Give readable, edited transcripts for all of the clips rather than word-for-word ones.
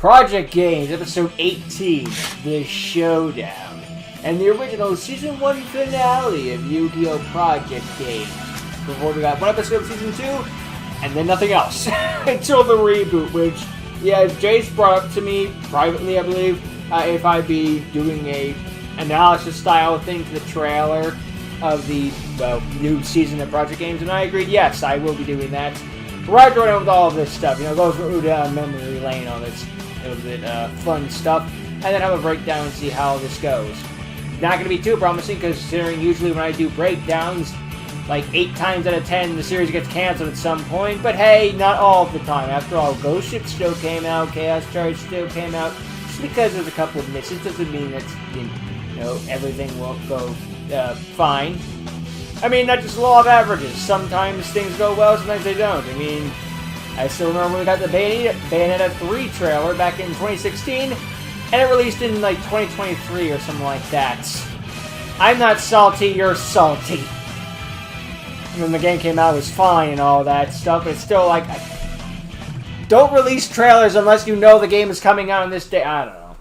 Project Games, episode 18, The Showdown, and the original season 1 finale of Yu-Gi-Oh! Project Games. Before we got one episode of season 2, and then nothing else until the reboot, which, yeah, Jace brought up to me privately, I believe, if I'd be doing a analysis style thing to the trailer of the, well, new season of Project Games, and I agreed, yes, I will be doing that. Right on with all of this stuff, you know, go down memory lane, all this little bit fun stuff, and then have a breakdown and see how this goes. Not going to be too promising, considering usually when I do breakdowns, like 8 times out of 10, the series gets canceled at some point, but hey, not all of the time. After all, Ghost Ship still came out, Chaos Charge still came out. Just because there's a couple of misses doesn't mean that, you know, everything won't go fine. I mean, that's just law of averages. Sometimes things go well, sometimes they don't. I mean, I still remember when we got the Bayonetta 3 trailer back in 2016, and it released in, like, 2023 or something like that. I'm not salty, you're salty. When the game came out, it was fine and all that stuff, but it's still like, don't release trailers unless you know the game is coming out on this day. I don't know.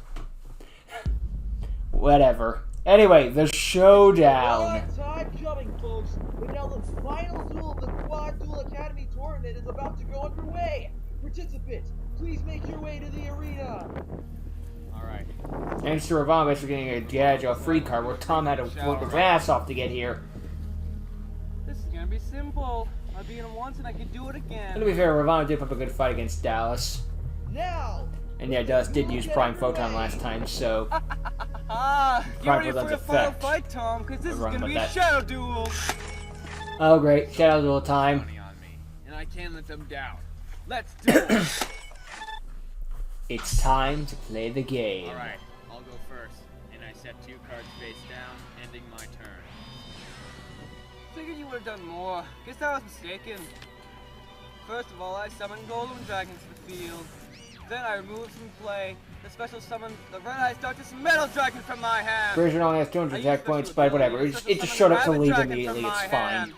Whatever. Anyway, the Showdown. Time coming, folks. But now the final duel of the Quad Duel Academy tournament is about to go underway. Participants, please make your way to the arena. Alright. Thanks to Ravon for getting a Gadget free card where Tom had to work his ass off to get here. This is gonna be simple. I beat him once and I can do it again. To be fair, Ravon did put up a good fight against Dallas. Now. And yeah, Dallas did use Prime Photon last time, so... Get ready for the final fight, Tom, because this is gonna be a shadow duel. Oh great, shadow duel time. And I can't let them down. Let's do it. It's time to play the game. Alright, I'll go first. And I set 2 cards face down, ending my turn. Figured you would have done more. Guess I was mistaken. First of all, I summoned Golden Dragon to the field. Then I removed from play the special summon the Red Eyes Darkness Metal Dragon from my hand. Version only has 200 attack points, but whatever. It just showed up to leave immediately, it's fine.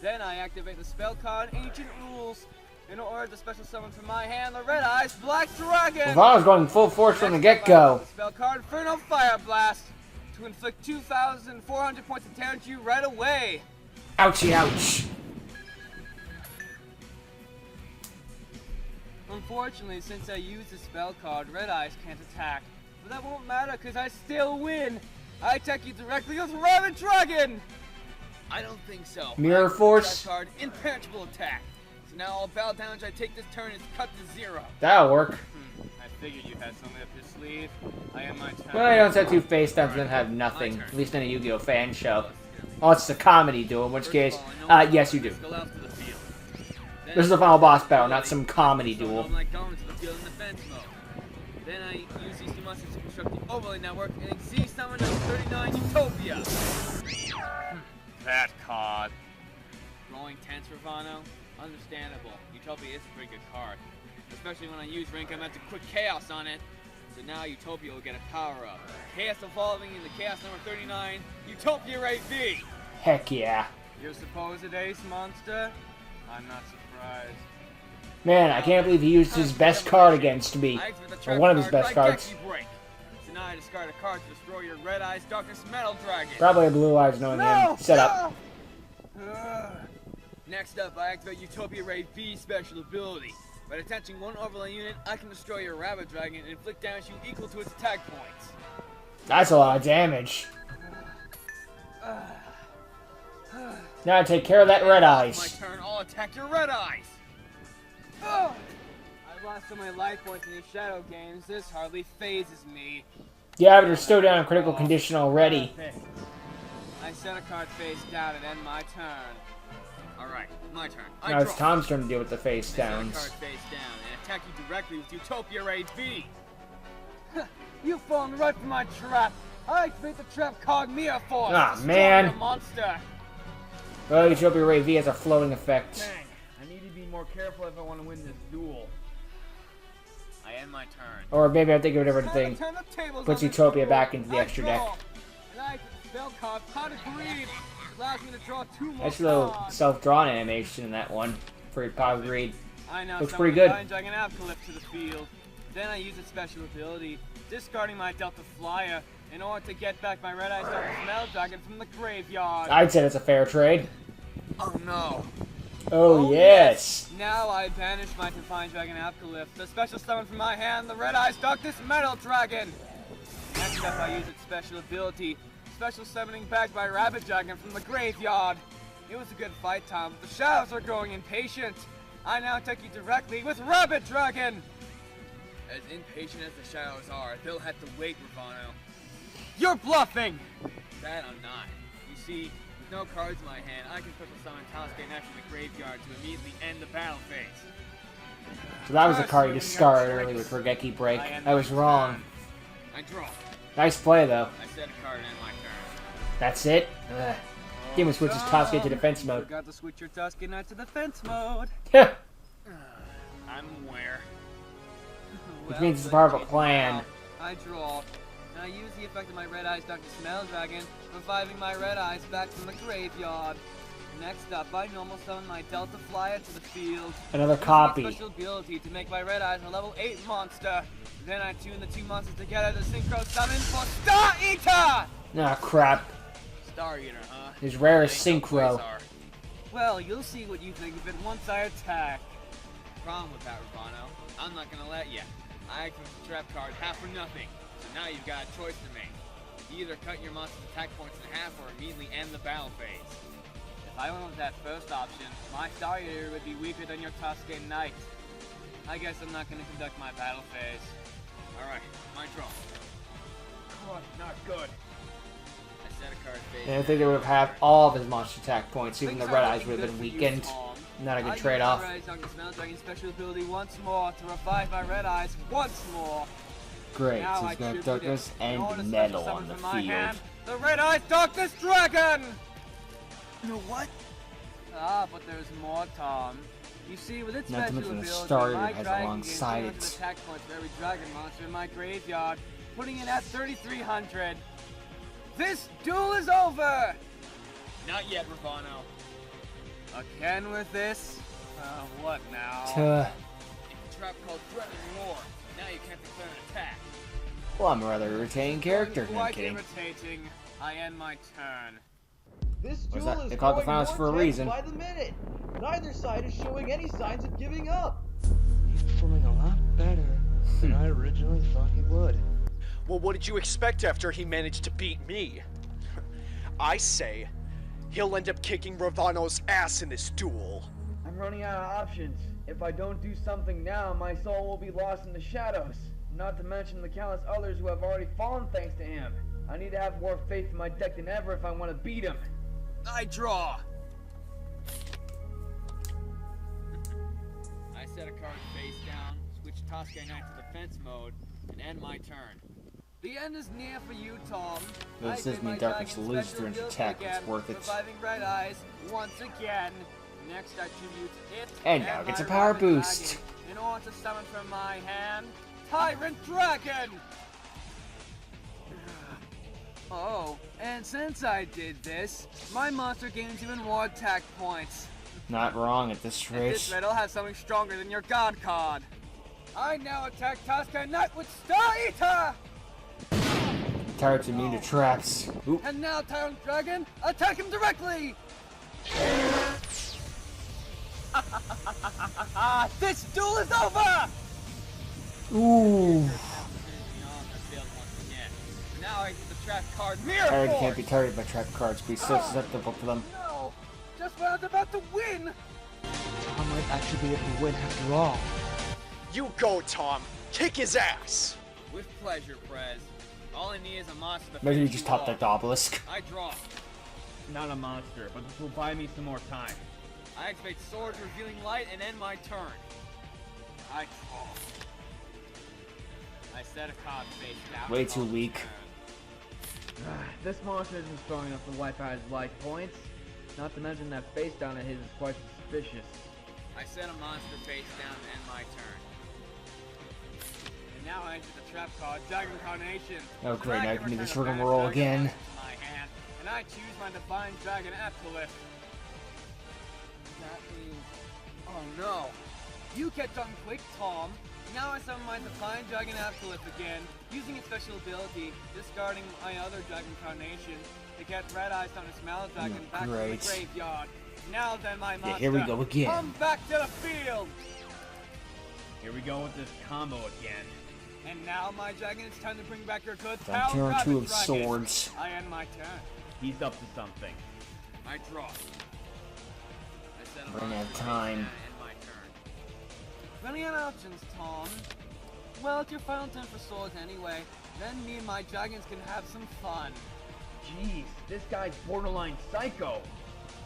Then I activate the spell card Ancient Rules. In order to special summon from my hand the Red Eyes Black Dragon. Ravon was going full force from the get-go. Spell card Inferno Fire Blast to inflict 2,400 points of damage to you right away. Ouchie, ouch. Unfortunately, since I used the spell card, Red Eyes can't attack. But that won't matter because I still win. I attack you directly with Rabbit Dragon. I don't think so. Mirror Force. Card Impenetrable Attack. So now all battle damage I take this turn is cut to 0. That'll work. I figured you had something up your sleeve. I am my turn. Well, I don't set 2 face downs and then have nothing. At least in a Yu-Gi-Oh! Fan show. Oh, it's a comedy duel, in which case, yes you do. This is the final boss battle, not some comedy duel. Then I use these 2 monsters to construct the overlay network and Z-summon 39 Utopia. That card. Rolling tense Ravano? Understandable. Utopia is a pretty good card. Especially when I use Rank, I'm at to quick Chaos on it. So now Utopia will get a power-up. Chaos evolving into Chaos number 39, Utopia Ray V! Heck yeah. Your supposed ace monster? I'm not surprised. Man, I can't believe he used his best card against me. Or one of his best cards. So now I discard a card to destroy your Red Eyes Darkness Metal Dragon. Probably a Blue Eyes knowing him. Set up. Next up, I activate Utopia Ray V special ability. By attaching 1 overlay unit, I can destroy your Rabbit Dragon and inflict damage you equal to its attack points. That's a lot of damage. Now take care of that Red Eyes. My turn, I'll attack your Red Eyes. I've lost so many life points in these shadow games, this hardly phases me. Yeah, but you're still down in critical condition already. I set a card face down and end my turn. Alright, my turn. Now it's Tom's turn to deal with the face downs. Card face down and attack you directly with Utopia Ray V. You've fallen right for my trap. I activate the trap card Mia Force. Ah, man. Monster. Well, Utopia Ray V has a floating effect. Dang, I need to be more careful if I want to win this duel. I end my turn. Or maybe I'm thinking of a different thing. Puts Utopia back into the extra deck. And I spell card Pot of Greed. Allows me to draw 2 more That's a little cards. self-drawn animation in that one for Power Greed. I now Looks pretty good. Dragon Apocalypse to the field. Then I use its special ability, discarding my Delta Flyer in order to get back my Red Eyes Dr. Smell Dragon from the graveyard. I'd say it's a fair trade. Oh no. Oh, yes. Now I banish my Confined Dragon Alkalyph, the special summon from my hand, the Red Eyes Darkness Metal Dragon. Next up, I use its special ability, special summoning back my Rabbit Dragon from the graveyard. It was a good fight, Tom, but the shadows are growing impatient. I now take you directly with Rabbit Dragon. As impatient as the shadows are, they'll have to wait, Ravano. You're bluffing! That I'm not. You see, with no cards in my hand, I can special summon Tasuke Knight from the graveyard to immediately end the battle phase. So that was a card you discarded earlier with Regeki Break. I was wrong. I draw. Nice play, though. I set a card and end my turn. That's it? Ugh. Game switches Tasuke to defense mode. Forgot to switch your Tasuke Knight to defense mode. Heh. I'm aware. Which means it's part of a plan. I draw. And I use the effect of my Red Eyes Dr. Smell Dragon, reviving my Red Eyes back from the graveyard. Next up, I normal summon my Delta Flyer to the field. Another copy. Special ability to make my Red Eyes a level 8 monster. Then I tune the two monsters together to synchro summon for Star Eater! Ah, crap. Star Eater, huh? His rarest synchro. Well, you'll see what you think of it once I attack. Problem with that, Ravano. I'm not gonna let you. I activate the trap card half or nothing. So now you've got a choice to make. You either cut your monster's attack points in half or immediately end the battle phase. If I went with that first option, my Star Eater would be weaker than your Tasuke Knight. I guess I'm not gonna conduct my battle phase. Alright, my draw. Oh, not good. I set a card phase. And I think they would have had all of his monster attack points, even the Red Eyes would have been weakened. Not a good trade-off. I use my Red Eyes Smell Dragon special ability once more to revive my Red Eyes once more. Great, Now so he's going to I Darkness in order and to Metal special on summon the from my field. hand, the Red Eyes Darkness Dragon! No, what? Ah, but there's more, Tom. You see, with its Not to special mention the ability, starter my has dragon alongside gains 200 it. attack points for every dragon monster in my graveyard, putting it at 3,300. This duel is over! Not yet, Ravano. Again with this? What now? It's a trap called Threatening War. Now you can't declare an attack. Well, I'm a rather irritating character. No, I'm Quite kidding. irritating. I end my turn. This What's duel that? is They call it the growing finals more for a tense reason. by the minute. Neither side is showing any signs of giving up. He's performing a lot better than I originally thought he would. Well, what did you expect after he managed to beat me? I say, he'll end up kicking Ravano's ass in this duel. I'm running out of options. If I don't do something now, my soul will be lost in the shadows. Not to mention the countless others who have already fallen thanks to him. I need to have more faith in my deck than ever if I want to beat him. I draw. I set a card face down, switch Tasuke Knight to defense mode, and end my turn. The end is near for you, Tom. This does mean Darkness loses turn to attack. It's worth it. Reviving Red Eyes once again. Next, I tribute it. And now it gets a my power Rabbit boost. Dragon in order to summon from my hand, Tyrant Dragon. Oh, and since I did this, my monster gains even more attack points. Not wrong at this And this rate. riddle has something stronger than your God card. I now attack Tasuke Knight with Star Eater! Tyrant's immune to traps. Oop. And now, Tyrant Dragon, attack him directly! This duel is over! Ooh. Now I get the trap card Mirror Tyrant Force! can't be targeted by trap cards, but he's still susceptible to them. No! Just when I was about to win! I might actually be able to win after all. You go, Tom. Kick his ass. With pleasure, Prez. All I need is a monster to Maybe you finish just you topped off. that obelisk. I draw. Not a monster, but this will buy me some more time. I activate Sword Revealing Light and end my turn. I draw. I set a card face down. Way too weak. This monster isn't strong enough to wipe out his life points. Not to mention that face down of his is quite suspicious. I set a monster face down and end my turn. And now I enter the trap card, Dragon Carnation. Oh great, now I can do return this a rigmarole banished again. dragon to my hand, and I choose my Divine Dragon Aptolith. That means... Oh no! You catch on quick, Tom. Now I summon my Divine Dragon Absolute again, using its special ability, discarding my other Dragon Carnation to get Red Eyes on his Smell Dragon back to the great. graveyard. Now then, my monster, here we go again. come back to the field! Here we go with this combo again. And now, my dragon, it's time to bring back your good Then pal, turn Rabbit two of Dragon. swords. I end my turn. He's up to something. I draw. I set a Running out of monster time. and end my turn. Running out of options, Tom. Well, it's your final turn for swords anyway. Then me and my dragons can have some fun. Jeez, this guy's borderline psycho.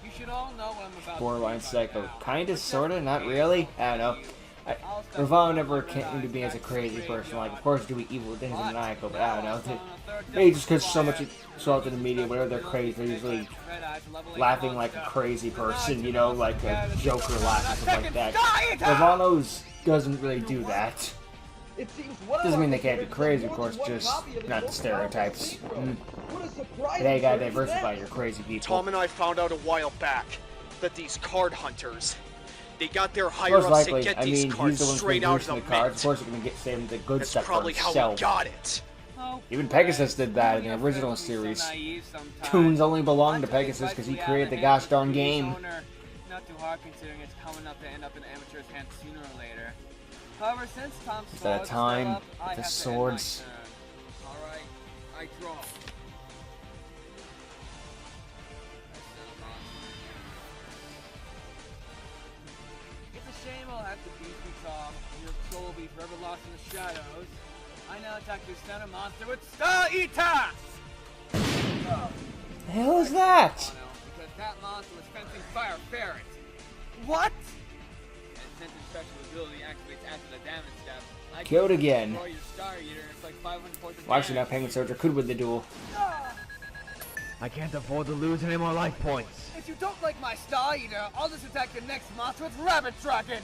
You should all know what I'm about Borderline to do psycho. right now. Kinda, sorta, not really. I don't know. Ravon never came to me as a crazy person. Like, of course, doing evil things and maniacal, but I don't know. Maybe just because so much assault in the media, whenever they're crazy, they're usually laughing like a crazy person, you know, like a Joker laugh or something like that. Ravano's doesn't really do that. It seems one Doesn't of mean our they can't be favorites crazy, has of more course, than one just copy of his not the most stereotypes. powerful hero. What a surprise! They gotta turn of diversify events. your crazy people. Tom and I found out a while back that these card hunters, they got their Most higher-ups to likely, get I these mean, cards he's the one straight out of producing the the cards. Of mint. course, you're gonna get saving the good That's stuff for probably how we himself. got it. Oh, Even Pegasus did that in the your original friends can be so series. naive sometimes. Toons only belong to Until they Pegasus because he rightfully created the have an gosh darn amateur game. owner. Not too hard considering it's coming up to end up in amateur's hands sooner or later. However, since Tom's Is that a sword's time? still up, I The have to end my swords. turn. Alright, I draw. It's a shame I'll have to beat you, Tom. Your soul will be forever lost in the shadows. I now attack your center monster with Star Eater! The hell is that? Because that monster was fencing Fire Ferret. What? And since its special ability activates after the damage step, I Killed can again. destroy your Star Eater and it's like 500 points of Well, actually, now damage. Penguin Soldier could win the duel. I can't afford to lose any more life points. If you don't like my Star Eater, I'll just attack the next monster with Rabbit Dragon.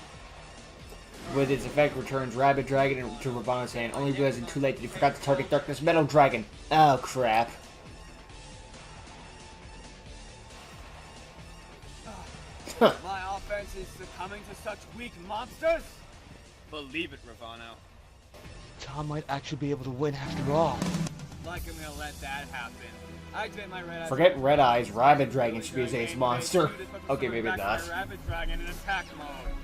With its effect, returns Rabbit Dragon to Ravana's hand, only realizing too late that he forgot to target Darkness Metal Dragon. Oh, crap. My offense is succumbing to such weak monsters? Believe it, Ravano. Tom might actually be able to win after all. Like I'm gonna let that happen. I activate my Red Eyes. Forget Red Eyes, Rabbit Dragon should be his ace monster. Okay, maybe Back not. my Rabbit Dragon in attack mode.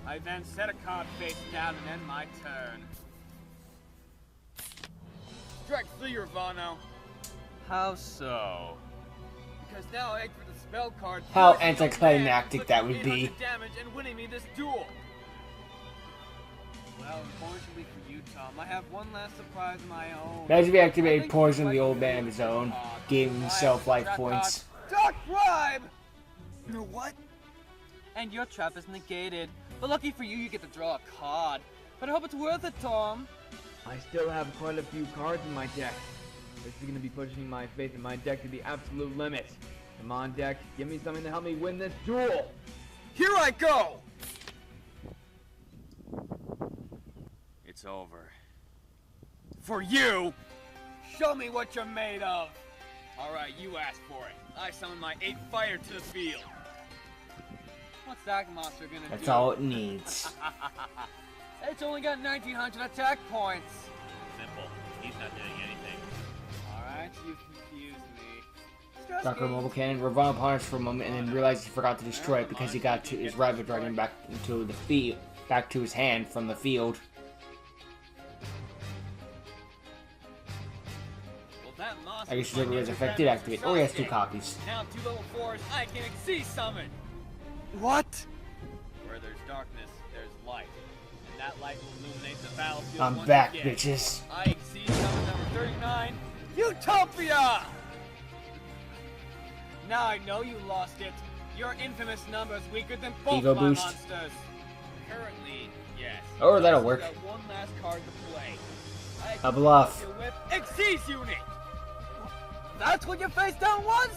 I then set a card face down and end my turn. Strike 3, Ravano. How so? Because now I activate the spell card. How forcing your anticlimactic man, that would inflicting be. 800 damage and winning me this duel. Well, unfortunately for you, Tom, I have one last surprise of my own. Imagine if he activated Poison the old man of his own, giving himself life points. Dark Bribe! You know what? And your trap is negated. But lucky for you, you get to draw a card. But I hope it's worth it, Tom. I still have quite a few cards in my deck. This is going to be pushing my faith in my deck to the absolute limit. Come on, deck, give me something to help me win this duel. Here I go! It's over. For you! Show me what you're made of! Alright, you asked for it. I summon my 8 fire to the field. What's that monster gonna do? That's all it needs. It's only got 1900 attack points. Simple. He's not doing anything. Alright, you've confused me. Darker Mobile Cannon, Ravana punished for a moment and then realized he forgot to destroy it because he got to his Rabbit Dragon back into the field, back to his hand from the field. Well, that monster I guess whichever his effect did activate. Oh, he has 2 copies. Now 2 level 4s, I can exceed summon. What? Where there's darkness, there's light. And that light will illuminate the battlefield I'm once back, again. bitches. I exceed summon number 39, Utopia! Now I know you lost it. Your infamous number is weaker than both Ego my boost. monsters. Currently, yes. Oh, that'll I've work. got one last card to play. I A bluff. your whip Exceeds unit! That's what your face down was?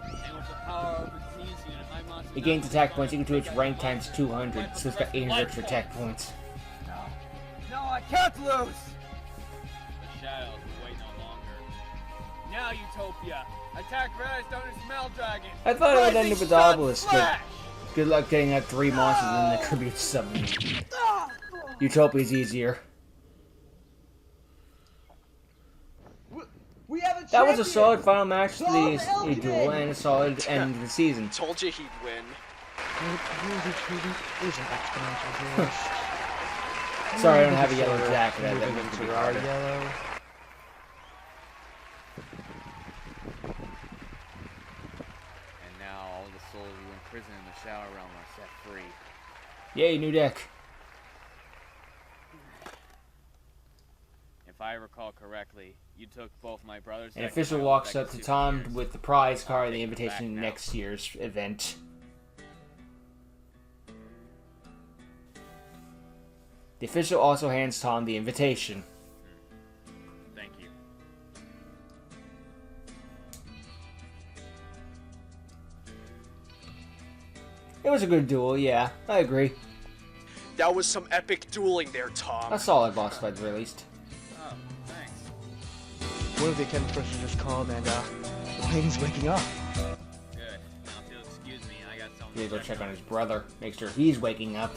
And with the power of Exceeds unit, my monster... It gains attack points equal to its rank times 200, so it's got 800 extra attack points. No, I can't lose! The shadows will wait no longer. Now, Utopia, attack Red Stone and Smell Dragon! I thought it would end up with the Rising Sun Obelisk, but Slash! good luck getting that 3 monsters and then the tribute summon. Utopia's easier. We have a That was a champion! solid final match to Solve the duel and a solid end to the season. Told you he'd win. It really truly is an exponential growth. Sorry, I don't have a yellow jacket. That Moving would be into our harder. yellow. And now all the souls who imprisoned in the Shadow Realm are set free. Yay, new deck. If I recall correctly, you took both my brothers. An official walks up to Tom with the prize card and the invitation to next year's event. The official also hands Tom the invitation. Thank you. It was a good duel, yeah, I agree. That was some epic dueling there, Tom. A solid boss fight, at least. Oh, thanks. One of the attendant persons just called and, the lady's waking up. Good. Now if you'll excuse me, I got something. He's gonna go check on his brother, make sure he's waking up.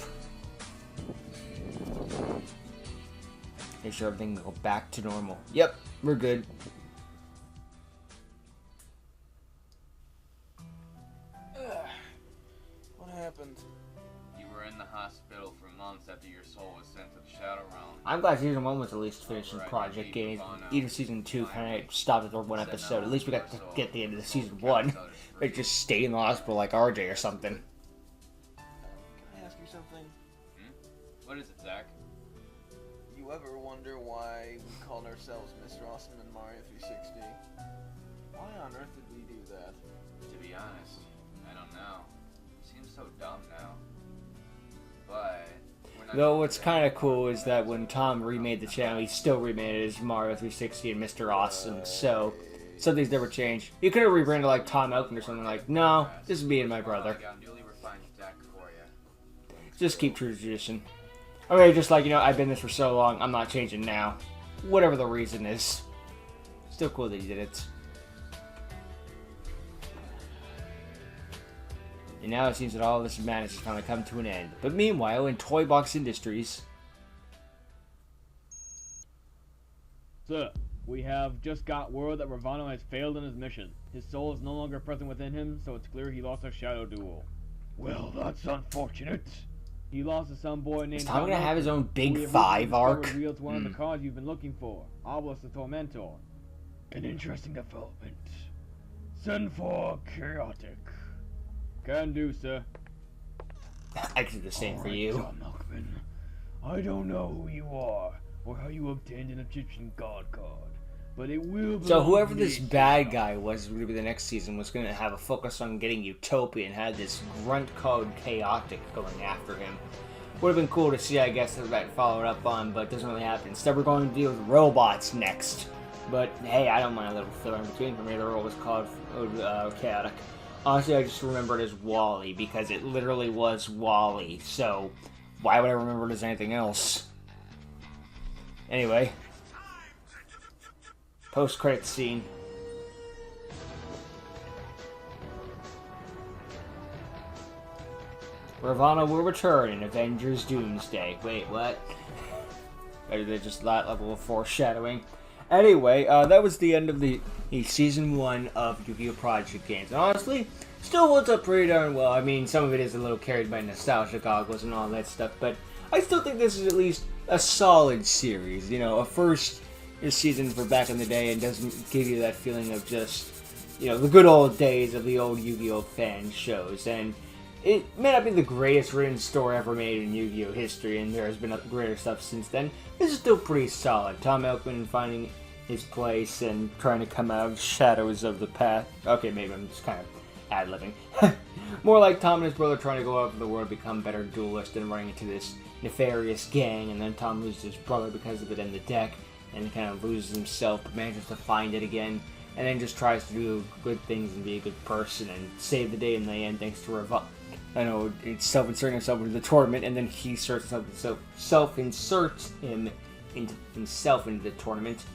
Make sure everything will go back to normal. Yep, we're good. What happened? You were in the hospital for months after your soul was sent to the Shadow Realm. I'm glad Season 1 was at least finishing Project Games. Even Season 2 kind of stopped after one episode. At least we got to get the end of the Season 1. But just stay in the hospital like RJ or something. Can I ask you something? What is it, Zach? You ever wonder why we called ourselves Mr. Awesome and Mario 360? Why on earth did we do that? To be honest, I don't know. Seems so dumb now. But we're not. Though what's kind of cool is that when Tom remade the channel, he still remade it as Mario 360 and Mr. Awesome. So some things never changed. You could have rebranded like Tom Elkin or something like, no, this is me and my brother. I got a newly refined deck for you. Just keep true to tradition. I mean, just like, you know, I've been this for so long, I'm not changing now. Whatever the reason is. Still cool that he did it. And now it seems that all this madness has finally come to an end. But meanwhile, in Toy Box Industries... Sir, we have just got word that Ravano has failed in his mission. His soul is no longer present within him, so it's clear he lost a shadow duel. Well, that's unfortunate. He lost to some boy named... Is Tom gonna have his own Big who Five arc? Wields one of the cards you've been looking for, Obelisk the Tormentor. An interesting development. Send for Chaotic. Can do, sir. I could do the same for you. Tom Milkman. I don't know who you are, or how you obtained an Egyptian god card, but it will be... So whoever this bad guy was going to be the next season was going to have a focus on getting Utopia and had this grunt called Chaotic going after him. Would have been cool to see, I guess, if that followed up on, but it doesn't really happen. Instead, we're going to deal with robots next. But hey, I don't mind a little filler in between. For me, the role was called Chaotic. Honestly, I just remember it as Wally because it literally was Wally. So why would I remember it as anything else? Anyway. Post-credits scene. Ravana will return in Avengers Doomsday. Wait, what? Better than just that level of foreshadowing. Anyway, that was the end of the Season 1 of Yu-Gi-Oh! Project Games. And honestly, still holds up pretty darn well. I mean, some of it is a little carried by nostalgia goggles and all that stuff, but I still think this is at least a solid series. You know, a first season for back in the day and doesn't give you that feeling of just, you know, the good old days of the old Yu-Gi-Oh! Fan shows. And it may not be the greatest written story ever made in Yu-Gi-Oh! History, and there has been greater stuff since then. This is still pretty solid. Tom Elkman finding his place and trying to come out of shadows of the past. Okay, maybe I'm just kind of ad-libbing. More like Tom and his brother trying to go out in the world, become better duelists, and running into this nefarious gang, and then Tom loses his brother because of it in the deck, and kind of loses himself, but manages to find it again, and then just tries to do good things and be a good person, and save the day in the end thanks to Ravana. I know, it's self-inserting himself into the tournament, and then he self-inserts himself into the tournament,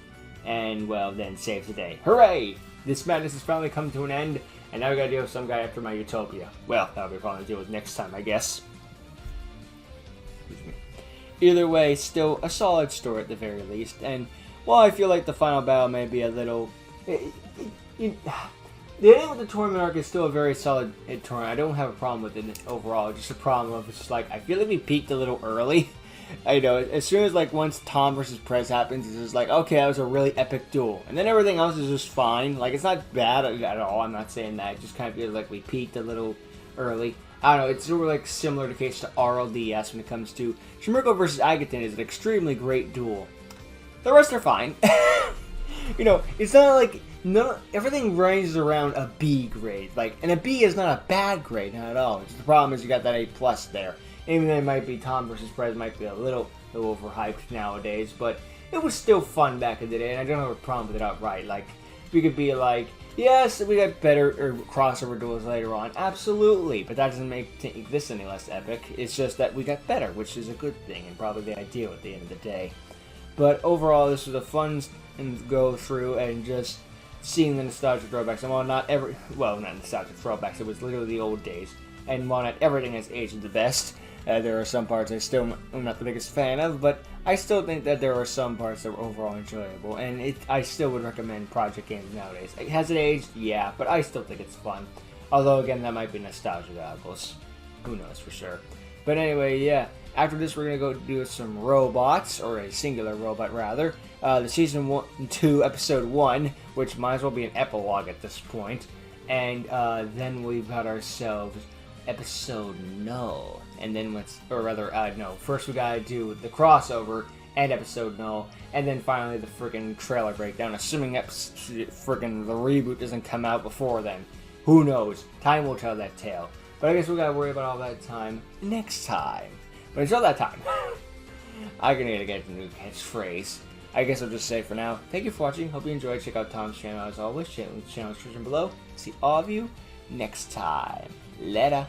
and, well, then saves the day. Hooray! This madness has finally come to an end, and now we gotta deal with some guy after my Utopia. Well, that'll be fun to deal with next time, I guess. Excuse me. either way, still a solid story at the very least. And while I feel like the final battle may be a little... The ending with the tournament arc is still a very solid tournament. I don't have a problem with it overall. Just a problem of it's just like, I feel like we peaked a little early. I know, as soon as like once Tom versus Prez happens, it's just like, okay, that was a really epic duel. And then everything else is just fine. Like, it's not bad at all. I'm not saying that. It just kind of feels like we peaked a little early. I don't know, it's sort of like similar to case to RLDS when it comes to Shimuriko versus Agaton is an extremely great duel. The rest are fine. You know, it's not like everything ranges around a B grade. Like, and a B is not a bad grade, not at all. Just the problem is you got that A+ there. Even though it might be Tom versus Prez might be a little overhyped nowadays, but it was still fun back in the day, and I don't have a problem with it outright. Like, we could be like, yes, we got better crossover duels later on, absolutely, but that doesn't make this any less epic. It's just that we got better, which is a good thing, and probably the ideal at the end of the day. But overall, this was a fun go through, and just seeing the nostalgic throwbacks. And while not nostalgic throwbacks, it was literally the old days. And while not everything has aged the best, there are some parts I still am not the biggest fan of, but I still think that there are some parts that were overall enjoyable, and I still would recommend Project games nowadays. Has it aged? Yeah, but I still think it's fun. Although, again, that might be nostalgia goggles. Who knows for sure. But anyway, yeah. After this, we're going to go do some robots, or a singular robot, rather. The Season 2, Episode 1, which might as well be an epilogue at this point. And then we've got ourselves Episode No. And then first we gotta do the crossover and Episode No. And then finally the freaking trailer breakdown, assuming the reboot doesn't come out before then. Who knows? Time will tell that tale. But I guess we gotta worry about all that time next time. But until that time, I'm gonna get a new catchphrase. I guess I'll just say for now, thank you for watching. Hope you enjoyed. Check out Tom's channel as always. Channel description below. See all of you next time. Later.